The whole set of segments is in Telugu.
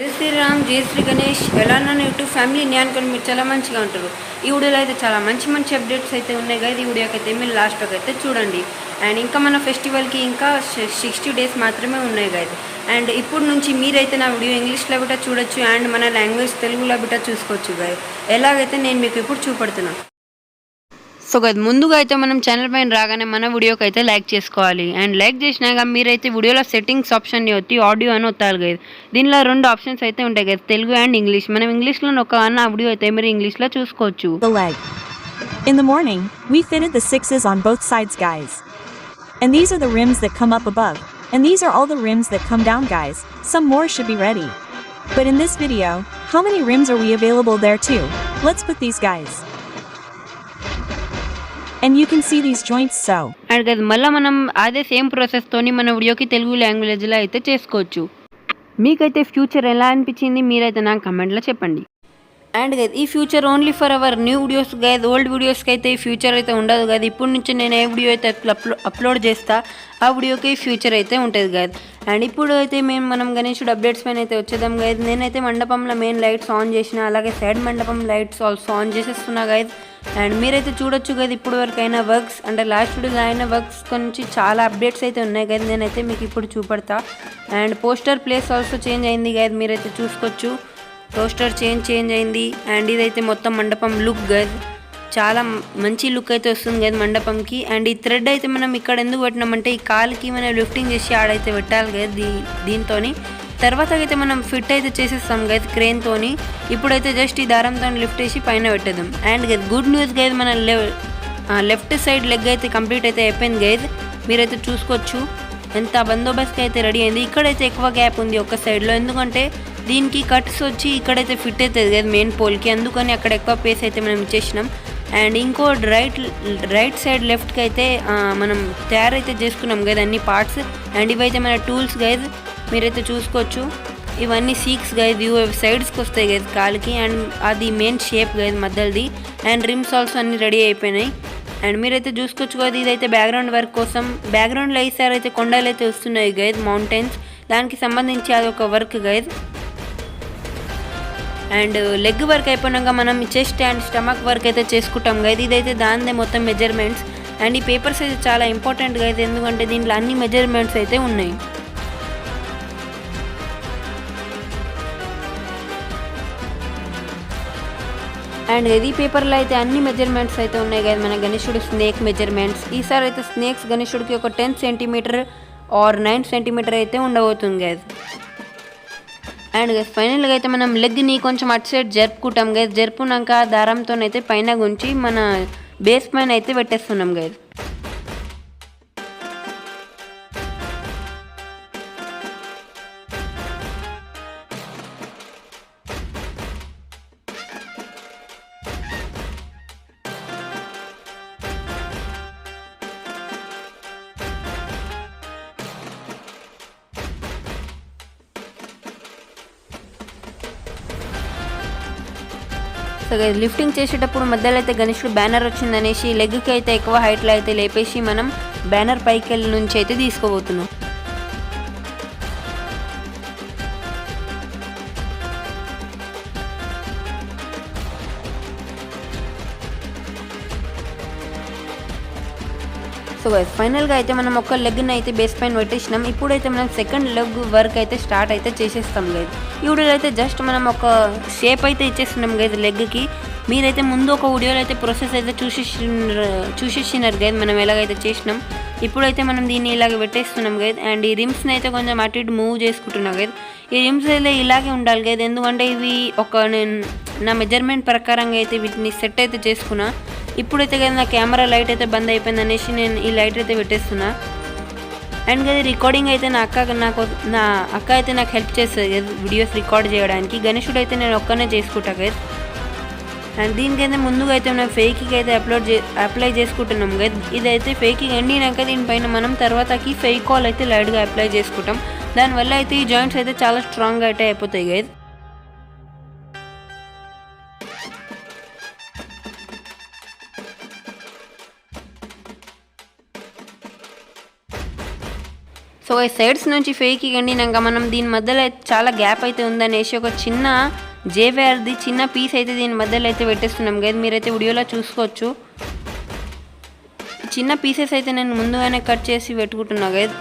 జై శ్రీరామ్, జై శ్రీ గణేష్. ఎలా ఉన్నాను యూట్యూబ్ ఫ్యామిలీ? నేను అనుకుని మీరు చాలా మంచిగా ఉంటారు. ఈ వీడియోలో అయితే చాలా మంచి అప్డేట్స్ అయితే ఉన్నాయి కదా. ఈ వీడియోకి అయితే మీరు లాస్ట్ వరకు అయితే చూడండి. అండ్ ఇంకా మన ఫెస్టివల్కి ఇంకా 60 డేస్ మాత్రమే ఉన్నాయి కదా. అండ్ ఇప్పుడు నుంచి మీరైతే నా వీడియో ఇంగ్లీష్లో బిట్ట చూడొచ్చు అండ్ మన లాంగ్వేజ్ తెలుగులో బిట్ట చూసుకోవచ్చు కదా. ఎలాగైతే నేను మీకు ఇప్పుడు చూపెడుతున్నాను. సో గైస్, ముందుగా అయితే మనం ఛానల్ పైన రాగానే మన వీడియోకి అయితే లైక్ చేసుకోవాలి. అండ్ లైక్ చేసినాక మీరైతే వీడియోలో సెట్టింగ్స్ ఆప్షన్ని వచ్చి ఆడియో అని వస్తారు గైస్. దీనిలో 2 ఆప్షన్స్ అయితే ఉంటాయి గైస్, తెలుగు అండ్ ఇంగ్లీష్. మనం ఇంగ్లీష్లో నొక్కగానే ఆ వీడియో అయితే మీరు ఇంగ్లీష్లో చూసుకోవచ్చు. The leg. In the morning, we fitted the 6s on both sides, guys. And these are the rims that come up above. And these are all the rims that come down, guys. Some more should be ready. But in this video, how many rims are we available there too? Let's put these guys. And you can see these joints so. And guys, మళ్ళీ మనం అదే సేమ్ ప్రాసెస్తోని మన వీడియోకి తెలుగు లాంగ్వేజ్లో అయితే చేసుకోవచ్చు. మీకైతే ఫ్యూచర్ ఎలా అనిపించింది మీరైతే నాకు కమెంట్లో చెప్పండి. అండ్ గైస్, ఈ future only for our new videos guys. Old వీడియోస్కి అయితే ఈ ఫ్యూచర్ అయితే ఉండదు కదా. ఇప్పటి నుంచి నేను ఏ వీడియో అయితే అప్లోడ్ చేస్తా ఆ వీడియోకి ఫ్యూచర్ అయితే ఉంటుంది గైస్. అండ్ ఇప్పుడు అయితే మనం గణేశుడు అప్డేట్స్ పైన అయితే వచ్చేద్దాం గైస్. నేనైతే మండపంలో మెయిన్ లైట్స్ ఆన్ చేసిన, అలాగే సైడ్ మండపం లైట్స్ ఆల్సో ఆన్ చేసేస్తున్నా గైస్. అండ్ మీరైతే చూడొచ్చు కదా, ఇప్పుడు వరకు అయిన వర్క్స్ అంటే లాస్ట్ వీడియోలో అయిన వర్క్స్ గురించి చాలా అప్డేట్స్ అయితే ఉన్నాయి కదా. నేనైతే మీకు ఇప్పుడు చూపెడతా. And poster place also change అయింది గైస్, మీరైతే చూసుకోవచ్చు. పోస్టర్ చేంజ్ అయింది. అండ్ ఇదైతే మొత్తం మండపం లుక్ గైస్, చాలా మంచి లుక్ అయితే వస్తుంది కదా మండపంకి. అండ్ ఈ థ్రెడ్ అయితే మనం ఇక్కడ ఎందుకు పెట్టినామంటే ఈ కాలుకి మనం లిఫ్టింగ్ చేసి ఆడైతే పెట్టాలి కదా దీంతో. తర్వాత అయితే మనం ఫిట్ అయితే చేసేస్తాం గైస్ క్రేన్తోని. ఇప్పుడైతే జస్ట్ ఈ దారంతో లిఫ్ట్ చేసి పైన పెట్టేద్దాం. And guys, good news guys, మన లెఫ్ట్ సైడ్ లెగ్ అయితే కంప్లీట్ అయితే అయిపోయింది గైస్. మీరైతే చూసుకోవచ్చు ఎంత బందోబస్తుగా అయితే రెడీ అయింది. ఇక్కడైతే ఎక్కువ గ్యాప్ ఉంది ఒక సైడ్లో, ఎందుకంటే దీనికి కట్స్ వచ్చి ఇక్కడైతే ఫిట్ అవుతుంది కదా మెయిన్ పోల్కి, అందుకని అక్కడ ఎక్కువ ప్లేస్ అయితే మనం ఇచ్చేసినాం. అండ్ ఇంకో రైట్ సైడ్ లెఫ్ట్కి అయితే మనం తయారైతే చేసుకున్నాం కదా అన్ని పార్ట్స్. అండ్ ఇవైతే మన టూల్స్ గైజ్, మీరైతే చూసుకోవచ్చు. ఇవన్నీ సీక్స్ గైజ్, ఇవి సైడ్స్కి వస్తాయి గైజ్ కాలుకి. అండ్ అది మెయిన్ షేప్ గైజ్ మధ్యది. అండ్ రిమ్స్ ఆల్సో అన్నీ రెడీ అయిపోయినాయి. అండ్ మీరైతే చూసుకోవచ్చు కదా, ఇదైతే బ్యాక్గ్రౌండ్ వర్క్ కోసం. బ్యాక్గ్రౌండ్లో ఈసారి అయితే కొండలు అయితే వస్తున్నాయి గైజ్, మౌంటైన్స్, దానికి సంబంధించి అదొక work guys. And leg work అయిపోయినాక మనం చెస్ట్ అండ్ స్టమక్ వర్క్ అయితే చేసుకుంటాం గైజ్. ఇదైతే దానిదే మొత్తం మెజర్మెంట్స్. అండ్ ఈ పేపర్స్ అయితే చాలా ఇంపార్టెంట్ గైజ్, ఎందుకంటే దీంట్లో అన్ని మెజర్మెంట్స్ అయితే ఉన్నాయి. అండ్ ఈ పేపర్లో అయితే అన్ని మెజర్మెంట్స్ అయితే ఉన్నాయి కదా మన గణేశుడు స్నేక్ మెజర్మెంట్స్. ఈసారి అయితే స్నేక్స్ గణేశుడికి ఒక 10 సెంటీమీటర్ ఆర్ 9 సెంటీమీటర్ అయితే ఉండబోతుంది గైజ్. అండ్ గైస్, ఫైనల్గా అయితే మనం లెగ్ని కొంచెం అటు సైడ్ జరుపుకుంటాం గైజ్. జరుపుకున్నాక దారంతోనైతే పైన గుంచి మన బేస్ పైన అయితే పెట్టేస్తున్నాం గైజ్. సో గైస్, లిఫ్టింగ్ చేసేటప్పుడు మధ్యలో అయితే గణేశుడు బ్యానర్ వచ్చిందనేసి లెగ్కి అయితే ఎక్కువ హైట్లో అయితే లేపేసి మనం బ్యానర్ పైకి నుంచి అయితే తీసుకోబోతున్నాం. సో గైస్, ఫైనల్గా అయితే మనం ఒక లెగ్ని అయితే బేస్ పైన పెట్టేసినాం. ఇప్పుడైతే మనం సెకండ్ లెగ్ వర్క్ అయితే స్టార్ట్ అయితే చేసేస్తాం గైజ్. ఈ వీడియోలో అయితే జస్ట్ మనం ఒక షేప్ అయితే ఇచ్చేస్తున్నాం గైజ్ లెగ్కి. మీరైతే ముందు ఒక వీడియోలో అయితే ప్రాసెస్ అయితే చూసేసినారు గైజ్ మనం ఎలాగైతే చేసినాం. ఇప్పుడైతే మనం దీన్ని ఇలాగ పెట్టేస్తున్నాం గైజ్. అండ్ ఈ రిమ్స్ని అయితే కొంచెం అటు ఇటు మూవ్ చేసుకుంటున్నాం గైజ్. ఈ రిమ్స్ అయితే ఇలాగే ఉండాలి గైజ్, ఎందుకంటే ఇవి నేను నా మెజర్మెంట్ ప్రకారంగా అయితే వీటిని సెట్ అయితే చేసుకున్నా. ఇప్పుడైతే కదా నా కెమెరా లైట్ అయితే బంద్ అయిపోయింది అనేసి నేను ఈ లైట్ అయితే పెట్టేస్తున్నా. అండ్ కదా రికార్డింగ్ అయితే నా అక్క అయితే నాకు హెల్ప్ చేస్తుంది కదా వీడియోస్ రికార్డ్ చేయడానికి. గణేశుడు అయితే నేను ఒక్కనే చేసుకుంటా కదా. అండ్ దీనికైతే ముందుగా అయితే మనం ఫేక్కి అయితే అప్లై చేసుకుంటున్నాం కదా. ఇదైతే ఫేకింగ్ ఎండినాక దీనిపైన మనం తర్వాతకి ఫేక్ కాల్ అయితే లైట్గా అప్లై చేసుకుంటాం. దానివల్ల అయితే ఈ జాయింట్స్ అయితే చాలా స్ట్రాంగ్గా అయితే అయిపోతాయి కదా. సో ఈ సైడ్స్ నుంచి ఫేక్ ఇవ్వండి. ఇంకా మనం దీని మధ్యలో చాలా గ్యాప్ అయితే ఉందనేసి ఒక చిన్న జేవేర్ది చిన్న పీస్ అయితే దీని మధ్యలో అయితే పెట్టేస్తున్నాం గైస్. మీరైతే వీడియోలో చూసుకోవచ్చు. చిన్న పీసెస్ అయితే నేను ముందుగానే కట్ చేసి పెట్టుకుంటున్నా గైస్.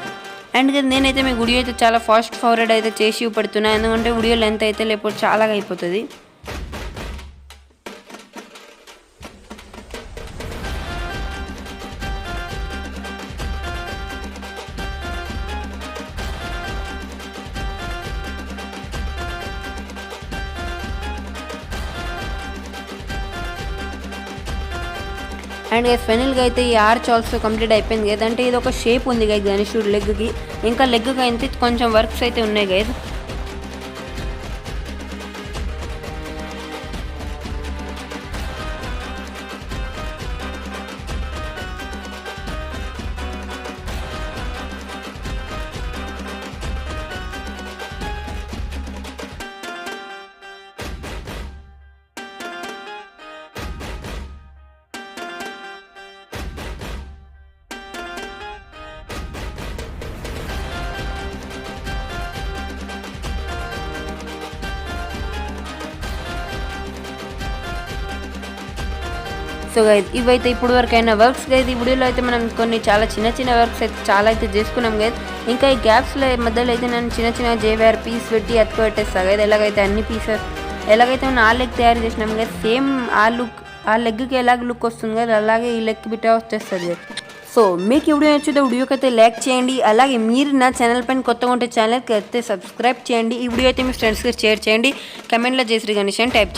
అండ్ గైస్ నేనైతే మీ వీడియో అయితే చాలా ఫాస్ట్ ఫార్వర్డ్ అయితే చేసి పెడుతున్నా, ఎందుకంటే వీడియో లెంత్ అయితే లేకపోతే చాలా అయిపోతుంది. అండ్ గైస్ ఫైనల్గా అయితే ఈ ఆర్చ్ ఆల్సో కంప్లీట్ అయిపోయింది గైస్. అంటే ఇది ఒక షేప్ ఉంది గైస్ గణేశుడు లెగ్కి. ఇంకా లెగ్కి అయితే కొంచెం వర్క్స్ అయితే ఉన్నాయి గైస్. సో గైస్ ఇవైతే ఇప్పుడు వరకు అయిన వర్క్స్ గైస్. ఈ వీడియోలో అయితే మనం కొన్ని చాలా చిన్న వర్క్స్ అయితే చాలా అయితే చేసుకున్నాం గైస్. ఇంకా ఈ గ్యాప్స్లో మధ్యలో అయితే నేను చిన్న జేవేర్ పీస్ పెట్టి అతుకు పెట్టేస్తాను గైస్. ఎలాగైతే అన్ని పీసెస్ ఎలాగైతే మనం ఆ లెగ్ తయారు చేసినాం గైస్, సేమ్ ఆ లెగ్కి ఎలాగ లుక్ వస్తుంది కదా అలాగే ఈ లెగ్ బిట్ట వచ్చేస్తుంది గైస్. సో మీకు ఈ వీడియో నచ్చితే వీడియోకి అయితే లైక్ చేయండి. అలాగే మీరు నా ఛానల్ పైన కొత్తగా ఉంటే ఛానల్కి అయితే సబ్స్క్రైబ్ చేయండి. ఈ వీడియో అయితే మీ ఫ్రెండ్స్కి షేర్ చేయండి. కమెంట్లో జయశ్రీ గణేష్ అని టైప్ చేయండి.